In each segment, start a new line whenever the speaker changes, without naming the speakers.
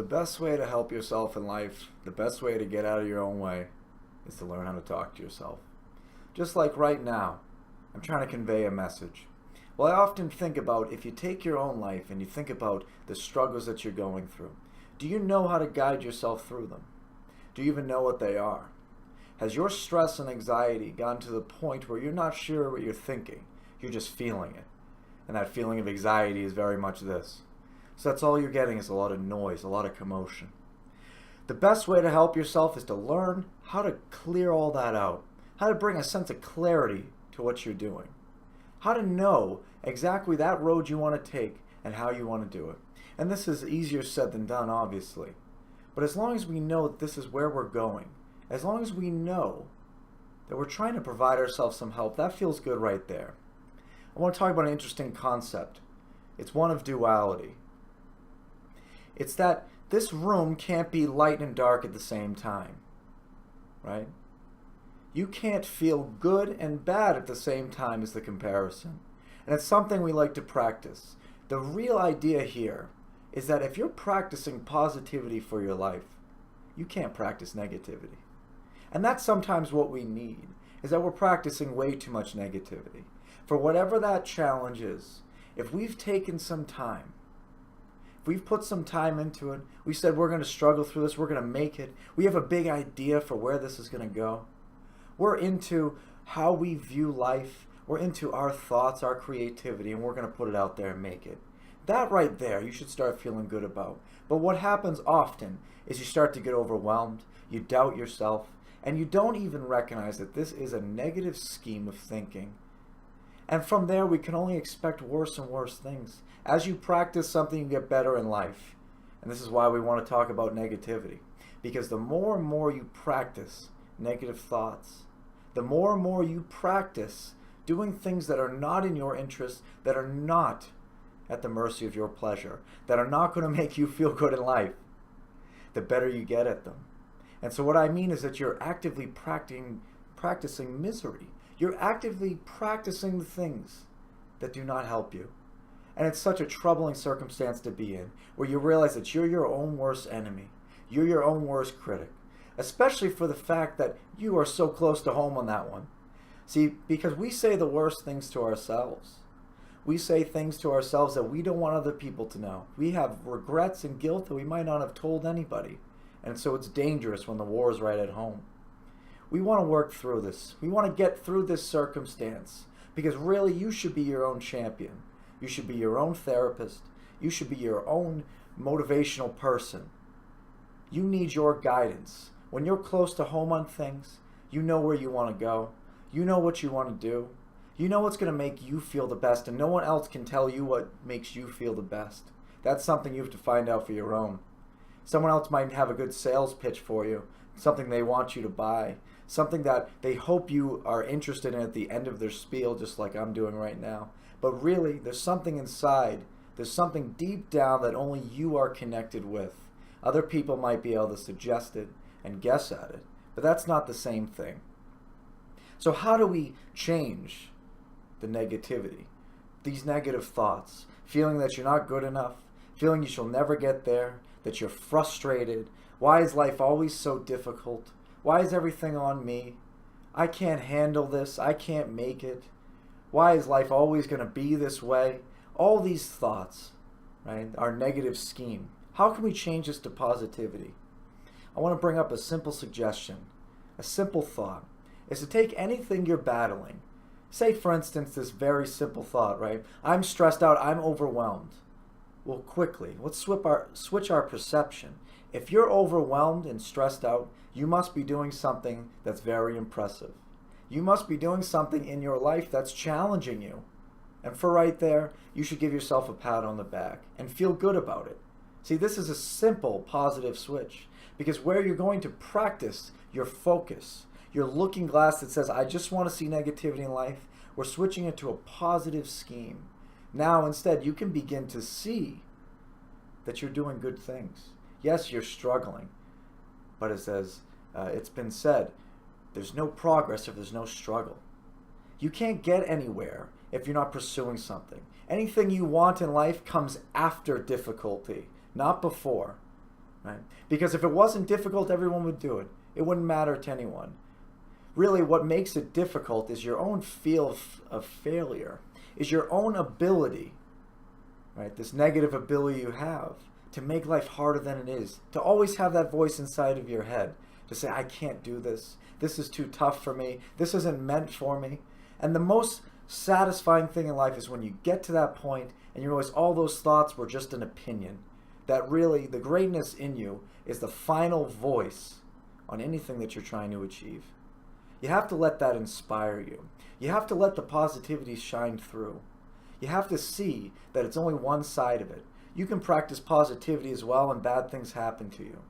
The best way to help yourself in life, the best way to get out of your own way, is to learn how to talk to yourself. Just like right now, I'm trying to convey a message. Well, I often think about if you take your own life and you think about the struggles that you're going through, do you know how to guide yourself through them? Do you even know what they are? Has your stress and anxiety gotten to the point where you're not sure what you're thinking? You're just feeling it. And that feeling of anxiety is very much this. So that's all you're getting is a lot of noise, a lot of commotion. The best way to help yourself is to learn how to clear all that out, how to bring a sense of clarity to what you're doing, how to know exactly that road you want to take and how you want to do it. And this is easier said than done, obviously. But as long as we know that this is where we're going, as long as we know that we're trying to provide ourselves some help, that feels good right there. I want to talk about an interesting concept. It's one of duality. It's that this room can't be light and dark at the same time, right? You can't feel good and bad at the same time as the comparison. And it's something we like to practice. The real idea here is that if you're practicing positivity for your life, you can't practice negativity. And that's sometimes what we need, is that we're practicing way too much negativity. For whatever that challenge is, if we've taken some time, if we've put some time into it, we said we're going to struggle through this, we're going to make it, we have a big idea for where this is going to go. We're into how we view life, we're into our thoughts, our creativity, and we're going to put it out there and make it. That right there, you should start feeling good about. But what happens often is you start to get overwhelmed, you doubt yourself, and you don't even recognize that this is a negative scheme of thinking. And from there, we can only expect worse and worse things. As you practice something, you get better in life. And this is why we want to talk about negativity. Because the more and more you practice negative thoughts, the more and more you practice doing things that are not in your interest, that are not at the mercy of your pleasure, that are not going to make you feel good in life, the better you get at them. And so what I mean is that you're actively practicing misery. You're actively practicing the things that do not help you. And it's such a troubling circumstance to be in, where you realize that you're your own worst enemy. You're your own worst critic. Especially for the fact that you are so close to home on that one. See, because we say the worst things to ourselves. We say things to ourselves that we don't want other people to know. We have regrets and guilt that we might not have told anybody. And so it's dangerous when the war is right at home. We want to work through this. We want to get through this circumstance. Because really, you should be your own champion. You should be your own therapist. You should be your own motivational person. You need your guidance. When you're close to home on things, you know where you want to go. You know what you want to do. You know what's going to make you feel the best, and no one else can tell you what makes you feel the best. That's something you have to find out for your own. Someone else might have a good sales pitch for you, something they want you to buy, something that they hope you are interested in at the end of their spiel, just like I'm doing right now. But really, there's something inside, there's something deep down that only you are connected with. Other people might be able to suggest it and guess at it, but that's not the same thing. So how do we change the negativity, these negative thoughts, feeling that you're not good enough, feeling you shall never get there, that you're frustrated? Why is life always so difficult? Why is everything on me? I can't handle this. I can't make it. Why is life always going to be this way? All these thoughts, right, are negative scheme. How can we change this to positivity? I want to bring up a simple suggestion, a simple thought, is to take anything you're battling. Say, for instance, this very simple thought, right? I'm stressed out, I'm overwhelmed. Well, quickly, let's switch our perception. If you're overwhelmed and stressed out, you must be doing something that's very impressive. You must be doing something in your life that's challenging you. And for right there, you should give yourself a pat on the back and feel good about it. See, this is a simple positive switch, because where you're going to practice your focus, your looking glass that says, I just want to see negativity in life, we're switching it to a positive scheme. Now, instead, you can begin to see that you're doing good things. Yes, you're struggling, but as it's been said, there's no progress if there's no struggle. You can't get anywhere if you're not pursuing something. Anything you want in life comes after difficulty, not before. right? Because if it wasn't difficult, everyone would do it. It wouldn't matter to anyone. Really, what makes it difficult is your own feel of failure, is your own ability, right? This negative ability you have to make life harder than it is, to always have that voice inside of your head to say, I can't do this. This is too tough for me. This isn't meant for me. And the most satisfying thing in life is when you get to that point and you realize all those thoughts were just an opinion. That really, the greatness in you is the final voice on anything that you're trying to achieve. You have to let that inspire you. You have to let the positivity shine through. You have to see that it's only one side of it. You can practice positivity as well and bad things happen to you.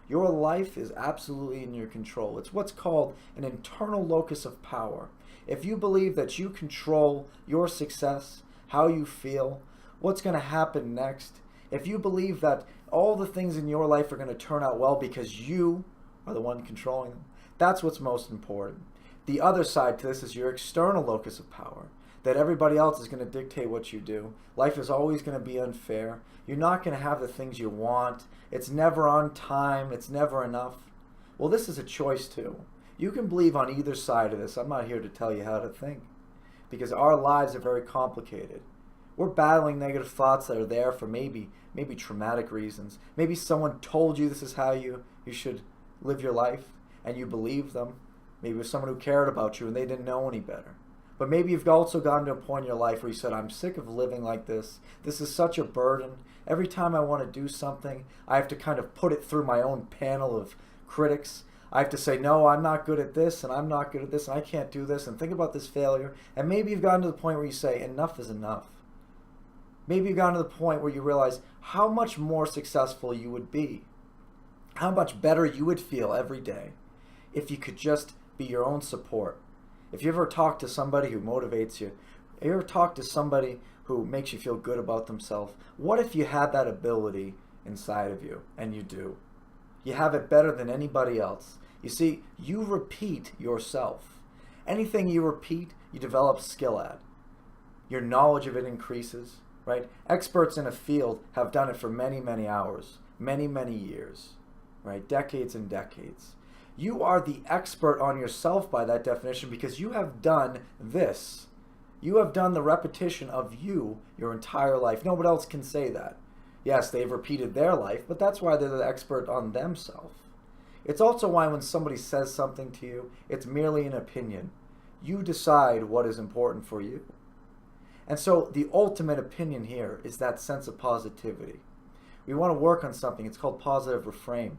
Your life is absolutely in your control. It's what's called an internal locus of power. If you believe that you control your success, how you feel, what's going to happen next, if you believe that all the things in your life are going to turn out well because you are the one controlling them, that's what's most important. The other side to this is your external locus of power, that everybody else is going to dictate what you do. Life is always going to be unfair. You're not going to have the things you want. It's never on time. It's never enough. Well, this is a choice too. You can believe on either side of this. I'm not here to tell you how to think, because our lives are very complicated. We're battling negative thoughts that are there for maybe traumatic reasons. Maybe someone told you this is how you should live your life, and you believe them. Maybe it was someone who cared about you and they didn't know any better. But maybe you've also gotten to a point in your life where you said, I'm sick of living like this. This is such a burden. Every time I want to do something, I have to kind of put it through my own panel of critics. I have to say, no, I'm not good at this, and I'm not good at this, and I can't do this, and think about this failure. And maybe you've gotten to the point where you say, enough is enough. Maybe you've gotten to the point where you realize how much more successful you would be, how much better you would feel every day if you could just be your own support. If you ever talk to somebody who motivates you, if you ever talk to somebody who makes you feel good about themselves, what if you had that ability inside of you? And you do. You have it better than anybody else. You see, you repeat yourself. Anything you repeat, you develop skill at. Your knowledge of it increases, right? Experts in a field have done it for many, many hours, many, many years, right? Decades and decades. You are the expert on yourself by that definition because you have done this. You have done the repetition of you your entire life. Nobody else can say that. Yes, they've repeated their life, but that's why they're the expert on themselves. It's also why when somebody says something to you, it's merely an opinion. You decide what is important for you. And so the ultimate opinion here is that sense of positivity. We want to work on something. It's called positive reframe.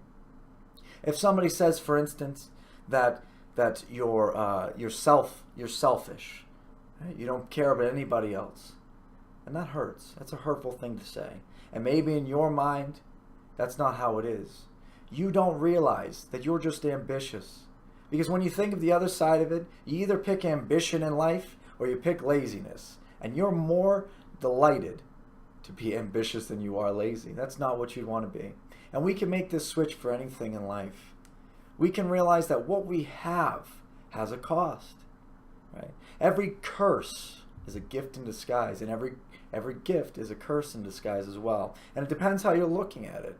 If somebody says, for instance, that you're selfish, right? You don't care about anybody else, and that hurts. That's a hurtful thing to say. And maybe in your mind, that's not how it is. You don't realize that you're just ambitious. Because when you think of the other side of it, you either pick ambition in life or you pick laziness. And you're more delighted to be ambitious than you are lazy. That's not what you'd want to be. And we can make this switch for anything in life. We can realize that what we have has a cost. Right? Every curse is a gift in disguise, and every gift is a curse in disguise as well. And it depends how you're looking at it.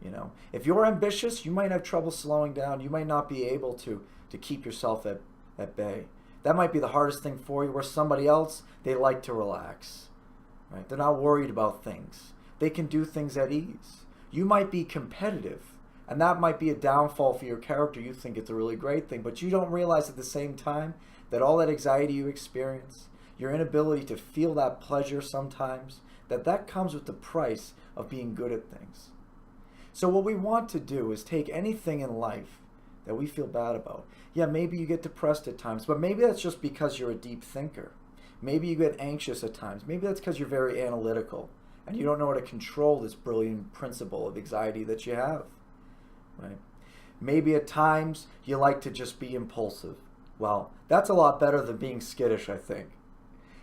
You know, if you're ambitious, you might have trouble slowing down. You might not be able to keep yourself at bay. That might be the hardest thing for you, where somebody else, they like to relax. Right? They're not worried about things. They can do things at ease. You might be competitive, and that might be a downfall for your character. You think it's a really great thing, but you don't realize at the same time that all that anxiety you experience, your inability to feel that pleasure sometimes, that comes with the price of being good at things. So what we want to do is take anything in life that we feel bad about. Yeah, maybe you get depressed at times, but maybe that's just because you're a deep thinker. Maybe you get anxious at times. Maybe that's because you're very analytical and you don't know how to control this brilliant principle of anxiety that you have. Right? Maybe at times you like to just be impulsive. Well, that's a lot better than being skittish, I think.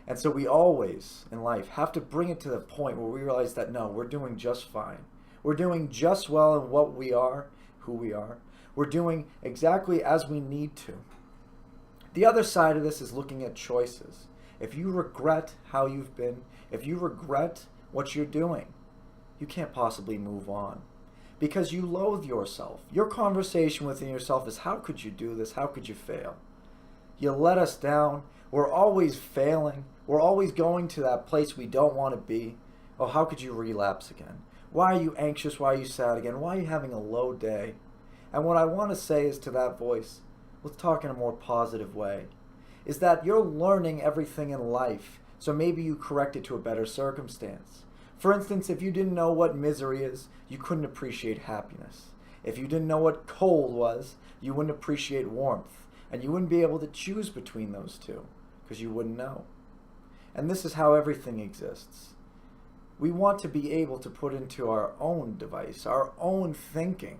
And so we always, in life, have to bring it to the point where we realize that, no, we're doing just fine. We're doing just well in what we are, who we are. We're doing exactly as we need to. The other side of this is looking at choices. If you regret how you've been, if you regret what you're doing, you can't possibly move on. because you loathe yourself. Your conversation within yourself is, how could you do this? How could you fail? You let us down. We're always failing. We're always going to that place we don't want to be. Oh, how could you relapse again? Why are you anxious? Why are you sad again? Why are you having a low day? And what I want to say is to that voice, let's talk in a more positive way, is that you're learning everything in life, so maybe you correct it to a better circumstance. For instance, if you didn't know what misery is, you couldn't appreciate happiness. If you didn't know what cold was, you wouldn't appreciate warmth. And you wouldn't be able to choose between those two, because you wouldn't know. And this is how everything exists. We want to be able to put into our own device, our own thinking,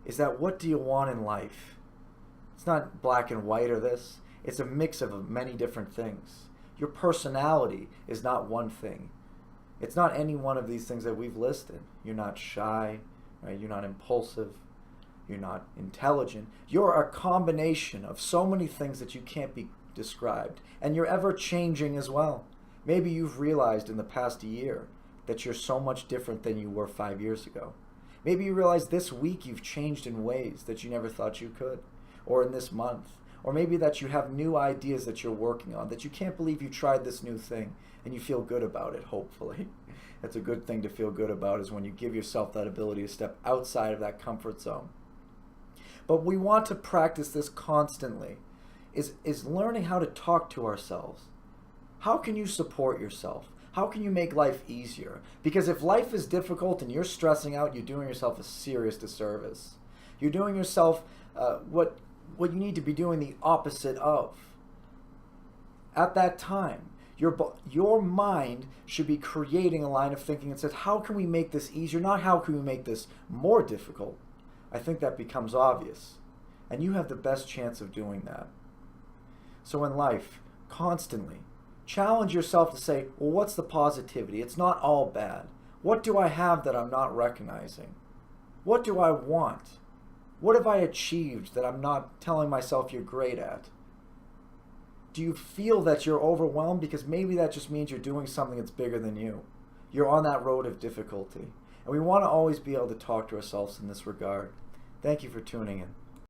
is that what do you want in life? It's not black and white or this. It's a mix of many different things. Your personality is not one thing. It's not any one of these things that we've listed. You're not shy, right? You're not impulsive. You're not intelligent. You're a combination of so many things that you can't be described. And you're ever changing as well. Maybe you've realized in the past year that you're so much different than you were 5 years ago. Maybe you realize this week you've changed in ways that you never thought you could. Or in this month. Or maybe that you have new ideas that you're working on, that you can't believe you tried this new thing and you feel good about it, hopefully. That's a good thing to feel good about, is when you give yourself that ability to step outside of that comfort zone. But we want to practice this constantly, is learning how to talk to ourselves. How can you support yourself? How can you make life easier? Because if life is difficult and you're stressing out, you're doing yourself a serious disservice. You're doing yourself what you need to be doing the opposite of. At that time, your mind should be creating a line of thinking that says, how can we make this easier? Not how can we make this more difficult. I think that becomes obvious. And you have the best chance of doing that. So in life, constantly, challenge yourself to say, well, what's the positivity? It's not all bad. What do I have that I'm not recognizing? What do I want? What have I achieved that I'm not telling myself you're great at? Do you feel that you're overwhelmed? Because maybe that just means you're doing something that's bigger than you. You're on that road of difficulty. And we want to always be able to talk to ourselves in this regard. Thank you for tuning in.